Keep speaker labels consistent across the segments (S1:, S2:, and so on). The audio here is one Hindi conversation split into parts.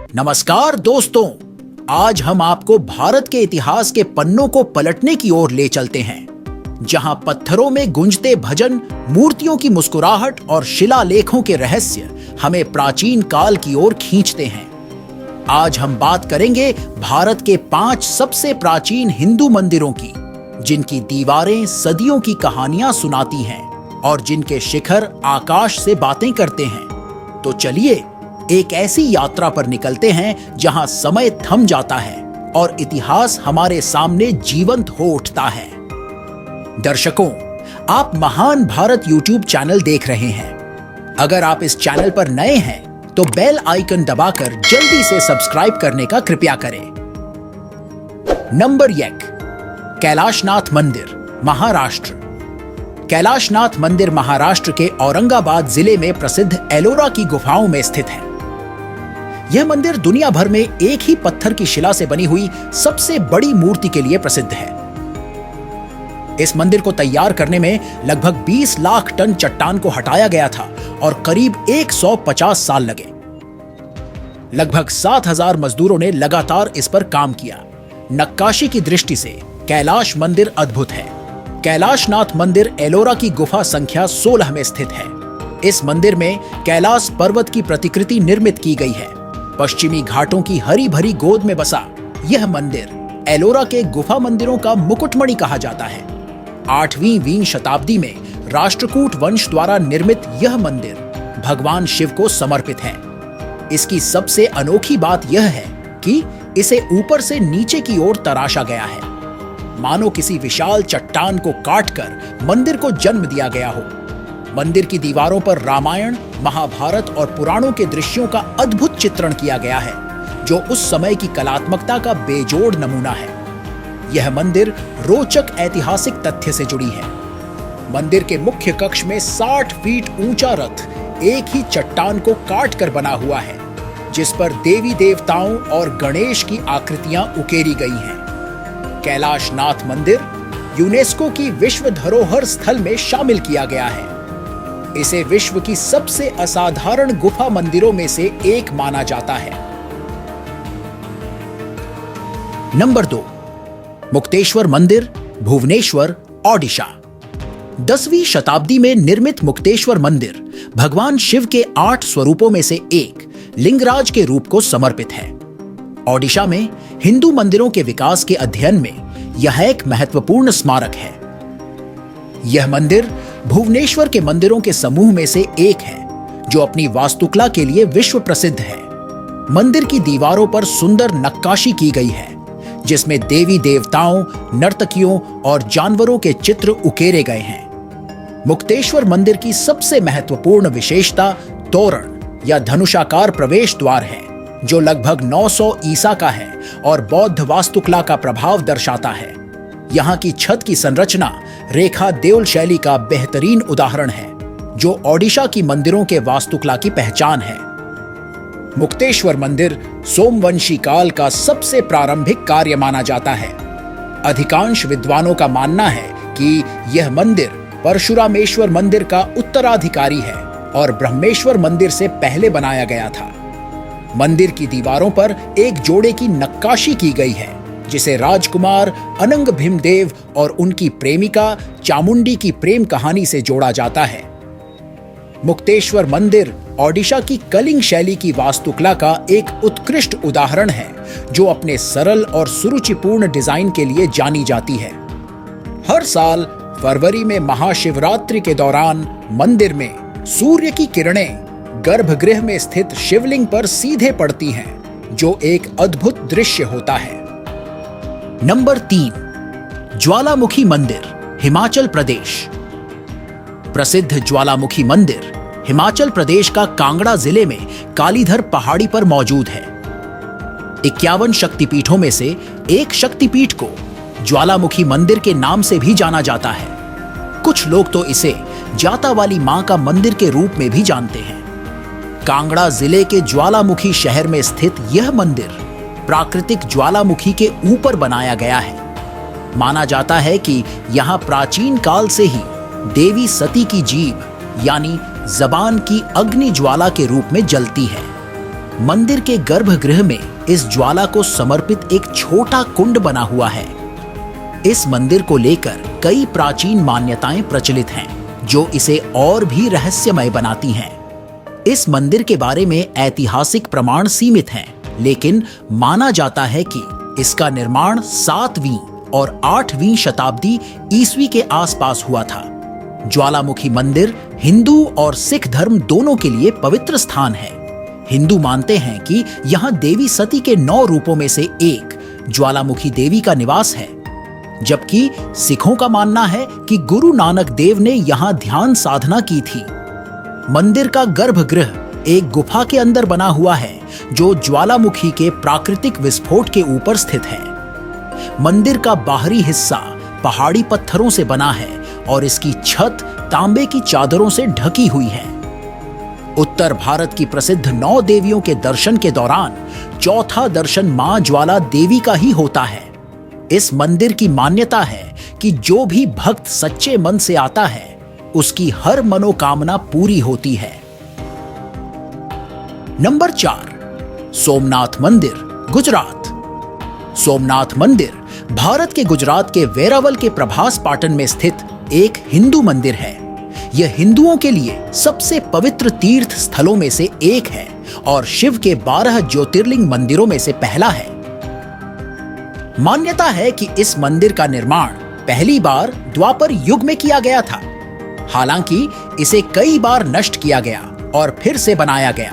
S1: नमस्कार दोस्तों, आज हम आपको भारत के इतिहास के पन्नों को पलटने की ओर ले चलते हैं, जहां पत्थरों में गूंजते भजन, मूर्तियों की मुस्कुराहट और शिलालेखों के रहस्य हमें प्राचीन काल की ओर खींचते हैं। आज हम बात करेंगे भारत के 5 सबसे प्राचीन हिंदू मंदिरों की, जिनकी दीवारें सदियों की कहानियां सुनाती हैं और जिनके शिखर आकाश से बातें करते हैं। तो चलिए एक ऐसी यात्रा पर निकलते हैं जहां समय थम जाता है और इतिहास हमारे सामने जीवंत हो उठता है। दर्शकों, आप महान भारत यूट्यूब चैनल देख रहे हैं। अगर आप इस चैनल पर नए हैं तो बेल आइकन दबाकर जल्दी से सब्सक्राइब करने का कृपया करें। नंबर 1, कैलाशनाथ मंदिर, महाराष्ट्र। कैलाशनाथ मंदिर महाराष्ट्र के औरंगाबाद जिले में प्रसिद्ध एलोरा की गुफाओं में स्थित है। यह मंदिर दुनिया भर में एक ही पत्थर की शिला से बनी हुई सबसे बड़ी मूर्ति के लिए प्रसिद्ध है। इस मंदिर को तैयार करने में लगभग 20 लाख टन चट्टान को हटाया गया था और करीब 150 साल लगे। लगभग 7000 मजदूरों ने लगातार इस पर काम किया। नक्काशी की दृष्टि से कैलाश मंदिर अद्भुत है। कैलाशनाथ मंदिर एलोरा की गुफा संख्या 16 में स्थित है। इस मंदिर में कैलाश पर्वत की प्रतिकृति निर्मित की गई है। पश्चिमी घाटों की हरी भरी गोद में बसा यह मंदिर एलोरा के गुफा मंदिरों का मुकुटमणि कहा जाता है। 8वीं शताब्दी में राष्ट्रकूट वंश द्वारा निर्मित यह मंदिर भगवान शिव को समर्पित है। इसकी सबसे अनोखी बात यह है कि इसे ऊपर से नीचे की ओर तराशा गया है, मानो किसी विशाल चट्टान को काटकर मंदिर को जन्म दिया गया हो। मंदिर की दीवारों पर रामायण, महाभारत और पुराणों के दृश्यों का अद्भुत चित्रण किया गया है, जो उस समय की कलात्मकता का बेजोड़ नमूना है। यह मंदिर रोचक ऐतिहासिक तथ्य से जुड़ी है। मंदिर के मुख्य कक्ष में 60 फीट ऊंचा रथ एक ही चट्टान को काट कर बना हुआ है, जिस पर देवी देवताओं और गणेश की आकृतियां उकेरी गई हैं। कैलाशनाथ मंदिर यूनेस्को की विश्व धरोहर स्थल में शामिल किया गया है। इसे विश्व की सबसे असाधारण गुफा मंदिरों में से एक माना जाता है। नंबर 2, मुक्तेश्वर मंदिर, भुवनेश्वर, ओडिशा। 10वीं शताब्दी में निर्मित मुक्तेश्वर मंदिर भगवान शिव के 8 स्वरूपों में से एक लिंगराज के रूप को समर्पित है। ओडिशा में हिंदू मंदिरों के विकास के अध्ययन में यह एक महत्वपूर्ण स्मारक है। यह मंदिर भुवनेश्वर के मंदिरों के समूह में से एक है, जो अपनी वास्तुकला के लिए विश्व प्रसिद्ध है। मंदिर की दीवारों पर सुंदर नक्काशी की गई है, जिसमें देवी देवताओं, नर्तकियों और जानवरों के चित्र उकेरे गए हैं। मुक्तेश्वर मंदिर की सबसे महत्वपूर्ण विशेषता तोरण या धनुषाकार प्रवेश द्वार है, जो लगभग 900 ईसा का है और बौद्ध वास्तुकला का प्रभाव दर्शाता है। यहाँ की छत की संरचना रेखा देउल शैली का बेहतरीन उदाहरण है, जो ओडिशा की मंदिरों के वास्तुकला की पहचान है। मुक्तेश्वर मंदिर सोमवंशी काल का सबसे प्रारंभिक कार्य माना जाता है। अधिकांश विद्वानों का मानना है कि यह मंदिर परशुरामेश्वर मंदिर का उत्तराधिकारी है और ब्रह्मेश्वर मंदिर से पहले बनाया गया था। मंदिर की दीवारों पर एक जोड़े की नक्काशी की गई है, जिसे राजकुमार अनंग भीमदेव और उनकी प्रेमिका चामुंडी की प्रेम कहानी से जोड़ा जाता है। मुक्तेश्वर मंदिर ओडिशा की कलिंग शैली की वास्तुकला का एक उत्कृष्ट उदाहरण है, जो अपने सरल और सुरुचिपूर्ण डिजाइन के लिए जानी जाती है। हर साल फरवरी में महाशिवरात्रि के दौरान मंदिर में सूर्य की किरणें गर्भगृह में स्थित शिवलिंग पर सीधे पड़ती हैं, जो एक अद्भुत दृश्य होता है। नंबर 3, ज्वालामुखी मंदिर, हिमाचल प्रदेश। प्रसिद्ध ज्वालामुखी मंदिर हिमाचल प्रदेश का कांगड़ा जिले में कालीधर पहाड़ी पर मौजूद है। 51 शक्तिपीठों में से एक शक्तिपीठ को ज्वालामुखी मंदिर के नाम से भी जाना जाता है। कुछ लोग तो इसे जाता वाली मां का मंदिर के रूप में भी जानते हैं। कांगड़ा जिले के ज्वालामुखी शहर में स्थित यह मंदिर प्राकृतिक ज्वालामुखी के ऊपर बनाया गया है। माना जाता है कि यहाँ प्राचीन काल से ही देवी सती की जीभ यानी जबान की अग्नि ज्वाला के रूप में जलती है। मंदिर के गर्भगृह में इस ज्वाला को समर्पित एक छोटा कुंड बना हुआ है। इस मंदिर को लेकर कई प्राचीन मान्यताएं प्रचलित हैं, जो इसे और भी रहस्यमय बनाती हैं। इस मंदिर के बारे में ऐतिहासिक प्रमाण सीमित हैं, लेकिन माना जाता है कि इसका निर्माण 7वीं और 8वीं शताब्दी ईस्वी के आसपास हुआ था। ज्वालामुखी मंदिर हिंदू और सिख धर्म दोनों के लिए पवित्र स्थान है। हिंदू मानते हैं कि यहाँ देवी सती के 9 रूपों में से एक ज्वालामुखी देवी का निवास है, जबकि सिखों का मानना है कि गुरु नानक देव ने यहाँ ध्यान साधना की थी। मंदिर का गर्भगृह एक गुफा के अंदर बना हुआ है, जो ज्वालामुखी के प्राकृतिक विस्फोट के ऊपर स्थित है। मंदिर का बाहरी हिस्सा पहाड़ी पत्थरों से बना है और इसकी छत तांबे की चादरों से ढकी हुई है। उत्तर भारत की प्रसिद्ध 9 देवियों के दर्शन के दौरान चौथा दर्शन मां ज्वाला देवी का ही होता है। इस मंदिर की मान्यता है कि जो भी भक्त सच्चे मन से आता है, उसकी हर मनोकामना पूरी होती है। नंबर 4, सोमनाथ मंदिर, गुजरात। सोमनाथ मंदिर भारत के गुजरात के वेरावल के प्रभास पाटन में स्थित एक हिंदू मंदिर है। यह हिंदुओं के लिए सबसे पवित्र तीर्थ स्थलों में से एक है और शिव के 12 ज्योतिर्लिंग मंदिरों में से पहला है। मान्यता है कि इस मंदिर का निर्माण पहली बार द्वापर युग में किया गया था। हालांकि इसे कई बार नष्ट किया गया और फिर से बनाया गया।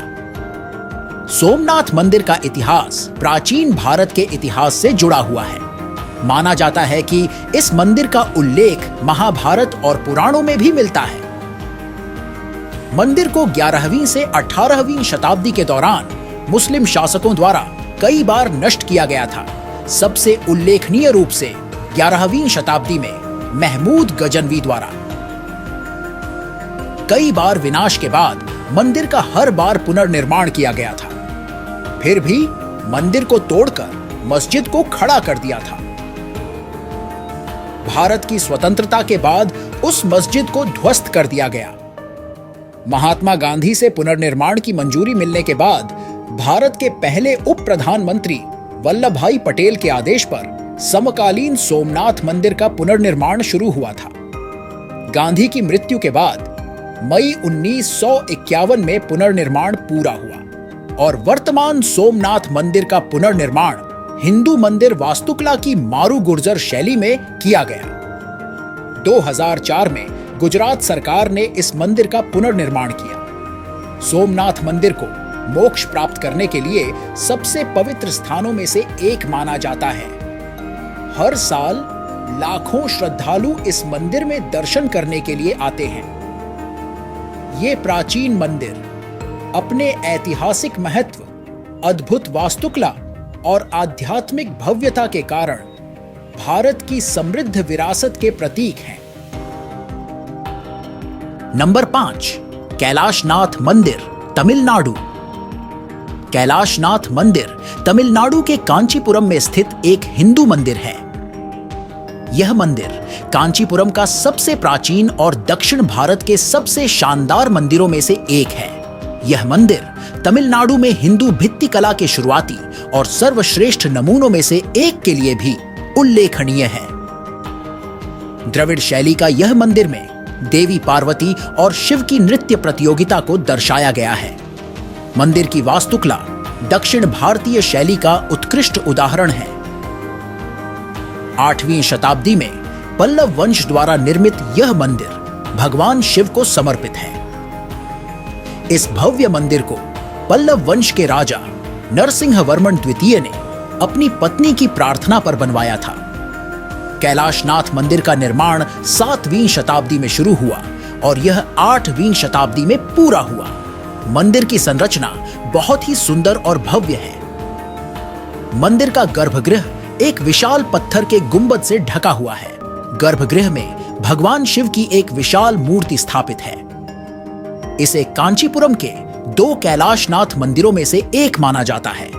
S1: सोमनाथ मंदिर का इतिहास प्राचीन भारत के इतिहास से जुड़ा हुआ है। माना जाता है कि इस मंदिर का उल्लेख महाभारत और पुराणों में भी मिलता है। मंदिर को 11वीं से 18वीं शताब्दी के दौरान मुस्लिम शासकों द्वारा कई बार नष्ट किया गया था। सबसे उल्लेखनीय रूप से 11वीं शताब्दी में महमूद गजनवी द्वारा। कई बार विनाश के बाद मंदिर का हर बार पुनर्निर्माण किया गया था। फिर भी मंदिर को तोड़कर मस्जिद को खड़ा कर दिया था। भारत की स्वतंत्रता के बाद उस मस्जिद को ध्वस्त कर दिया गया। महात्मा गांधी से पुनर्निर्माण की मंजूरी मिलने के बाद भारत के पहले उप प्रधानमंत्री वल्लभ भाई पटेल के आदेश पर समकालीन सोमनाथ मंदिर का पुनर्निर्माण शुरू हुआ था। गांधी की मृत्यु के बाद मई 1951 में पुनर्निर्माण पूरा हुआ और वर्तमान सोमनाथ मंदिर का पुनर्निर्माण हिंदू मंदिर वास्तुकला की मारू गुर्जर शैली में किया गया। 2004 में गुजरात सरकार ने इस मंदिर का पुनर्निर्माण किया। सोमनाथ मंदिर को मोक्ष प्राप्त करने के लिए सबसे पवित्र स्थानों में से एक माना जाता है। हर साल लाखों श्रद्धालु इस मंदिर में दर्शन करने के लिए आते हैं। ये प्राचीन मंदिर अपने ऐतिहासिक महत्व, अद्भुत वास्तुकला और आध्यात्मिक भव्यता के कारण भारत की समृद्ध विरासत के प्रतीक हैं। नंबर 5, कैलाशनाथ मंदिर, तमिलनाडु। कैलाशनाथ मंदिर तमिलनाडु के कांचीपुरम में स्थित एक हिंदू मंदिर है। यह मंदिर कांचीपुरम का सबसे प्राचीन और दक्षिण भारत के सबसे शानदार मंदिरों में से एक है। यह मंदिर तमिलनाडु में हिंदू भित्ति कला के शुरुआती और सर्वश्रेष्ठ नमूनों में से एक के लिए भी उल्लेखनीय है। द्रविड़ शैली का यह मंदिर में देवी पार्वती और शिव की नृत्य प्रतियोगिता को दर्शाया गया है। मंदिर की वास्तुकला दक्षिण भारतीय शैली का उत्कृष्ट उदाहरण है। 8वीं शताब्दी में पल्लव वंश द्वारा निर्मित यह मंदिर भगवान शिव को समर्पित है। इस भव्य मंदिर को पल्लव वंश के राजा नरसिंहवर्मन द्वितीय ने अपनी पत्नी की प्रार्थना पर बनवाया था। कैलाशनाथ मंदिर का निर्माण 7वीं शताब्दी में शुरू हुआ और यह 8वीं शताब्दी में पूरा हुआ। मंदिर की संरचना बहुत ही सुंदर और भव्य है। मंदिर का गर्भगृह एक विशाल पत्थर के गुंबद से ढका हुआ है। गर्भगृह में भगवान शिव की एक विशाल मूर्ति स्थापित है। इसे कांचीपुरम के 2 कैलाशनाथ मंदिरों में से एक माना जाता है।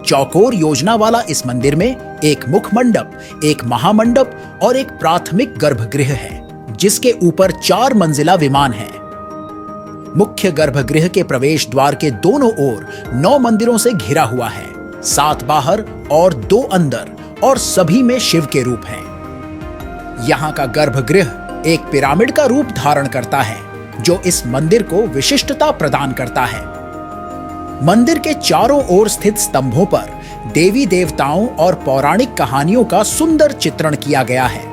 S1: चौकोर योजना वाला इस मंदिर में एक मुख मंडप, एक महामंडप और एक प्राथमिक गर्भगृह है, जिसके ऊपर 4 मंजिला विमान है। मुख्य गर्भगृह के प्रवेश द्वार के दोनों ओर 9 मंदिरों से घिरा हुआ है, 7 बाहर और 2 अंदर, और सभी में शिव के रूप हैं। यहाँ का गर्भगृह एक पिरामिड का रूप धारण करता है, जो इस मंदिर को विशिष्टता प्रदान करता है। मंदिर के चारों ओर स्थित स्तंभों पर देवी देवताओं और पौराणिक कहानियों का सुंदर चित्रण किया गया है।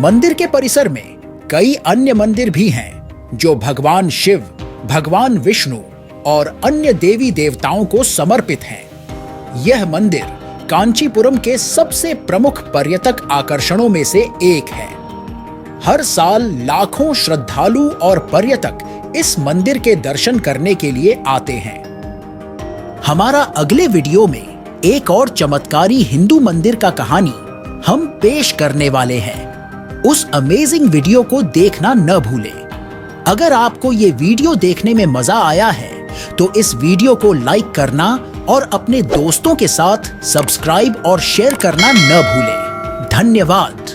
S1: मंदिर के परिसर में कई अन्य मंदिर भी हैं, जो भगवान शिव, भगवान विष्णु और अन्य देवी देवताओं को समर्पित हैं। यह मंदिर कांचीपुरम के सबसे प्रमुख पर्यटक आकर्षणों में से एक है। हर साल लाखों श्रद्धालु और पर्यटक इस मंदिर के दर्शन करने के लिए आते हैं। हमारा अगले वीडियो में एक और चमत्कारी हिंदू मंदिर का कहानी हम पेश करने वाले हैं। उस अमेजिंग वीडियो को देखना न भूलें। अगर आपको ये वीडियो देखने में मजा आया है तो इस वीडियो को लाइक करना और अपने दोस्तों के साथ सब्सक्राइब और शेयर करना न भूलें। धन्यवाद।